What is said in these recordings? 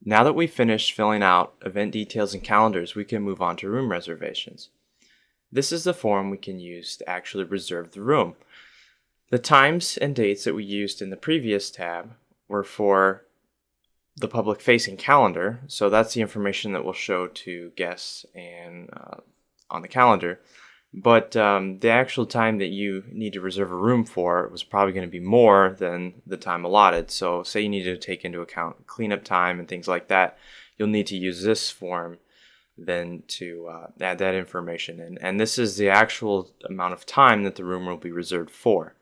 Now that we've finished filling out event details and calendars, we can move on to room reservations. This is the form we can use to actually reserve the room. The times and dates that we used in the previous tab were for the public-facing calendar, so that's the information that will show to guests and on the calendar. But the actual time that you need to reserve a room for was probably going to be more than the time allotted. So say you need to take into account cleanup time and things like that, you'll need to use this form then to add that information in. And this is the actual amount of time that the room will be reserved for.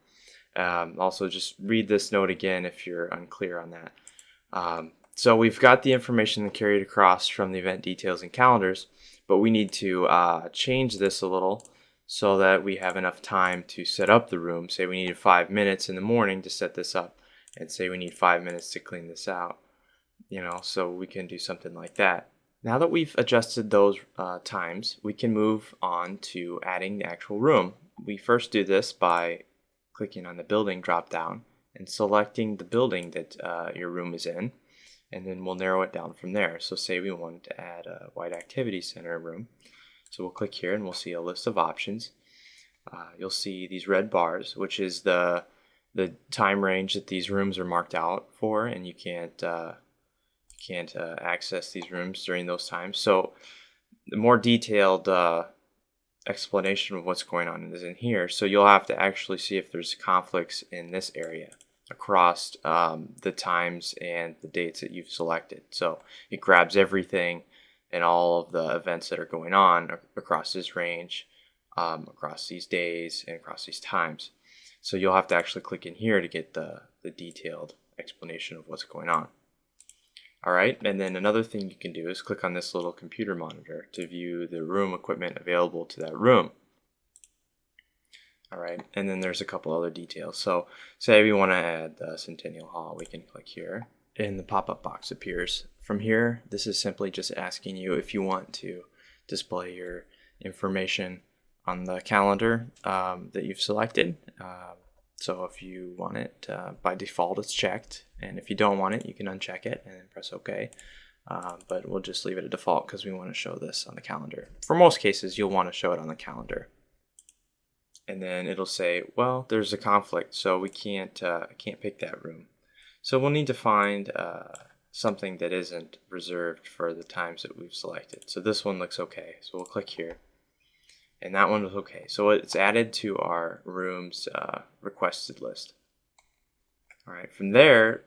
Also, just read this note again if you're unclear on that. So we've got the information carried across from the event details and calendars, but we need to change this a little so that we have enough time to set up the room. Say we needed 5 minutes in the morning to set this up, and say we need 5 minutes to clean this out, so we can do something like that. Now that we've adjusted those times, we can move on to adding the actual room. We first do this by clicking on the building drop down and selecting the building that your room is in, and then we'll narrow it down from there. So say we wanted to add a White Activity Center room. So we'll click here and we'll see a list of options. You'll see these red bars, which is the time range that these rooms are marked out for, and you can't access these rooms during those times. So the more detailed explanation of what's going on is in here. So you'll have to actually see if there's conflicts in this area across the times and the dates that you've selected. So it grabs everything and all of the events that are going on across this range, across these days, and across these times. So you'll have to actually click in here to get the detailed explanation of what's going on. Alright, and then another thing you can do is click on this little computer monitor to view the room equipment available to that room. Alright, and then there's a couple other details. So say we want to add the Centennial Hall, we can click here and the pop-up box appears. From here, this is simply just asking you if you want to display your information on the calendar that you've selected. So if you want it, by default it's checked, and if you don't want it, you can uncheck it and then press OK. But we'll just leave it at default because we want to show this on the calendar. For most cases, you'll want to show it on the calendar. And then it'll say, well, there's a conflict, so we can't pick that room. So we'll need to find something that isn't reserved for the times that we've selected. So this one looks okay, so we'll click here. And that one was okay. So it's added to our room's requested list. Alright, from there,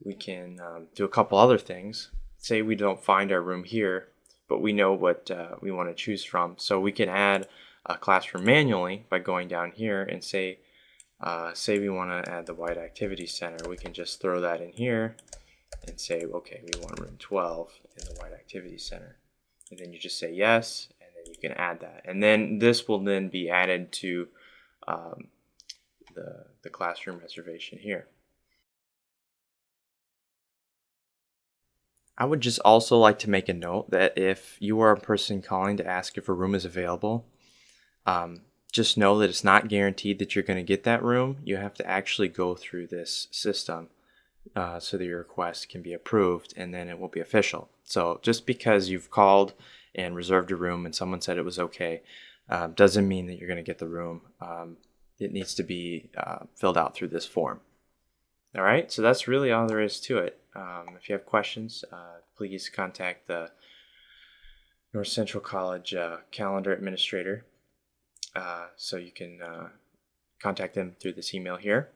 we can do a couple other things. Say we don't find our room here, but we know what we want to choose from. So we can add a classroom manually by going down here and say we want to add the White Activity Center. We can just throw that in here and say, okay, we want room 12 in the White Activity Center. And then you just say yes, and then you can add that. And then this will then be added to the classroom reservation here. I would just also like to make a note that if you are a person calling to ask if a room is available, just know that it's not guaranteed that you're going to get that room. You have to actually go through this system so that your request can be approved, and then it will be official. So just because you've called and reserved a room and someone said it was okay, doesn't mean that you're going to get the room. It needs to be filled out through this form. All right, so that's really all there is to it. If you have questions, please contact the North Central College calendar administrator. So you can contact them through this email here.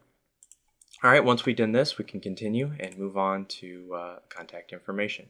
All right, once we've done this, we can continue and move on to contact information.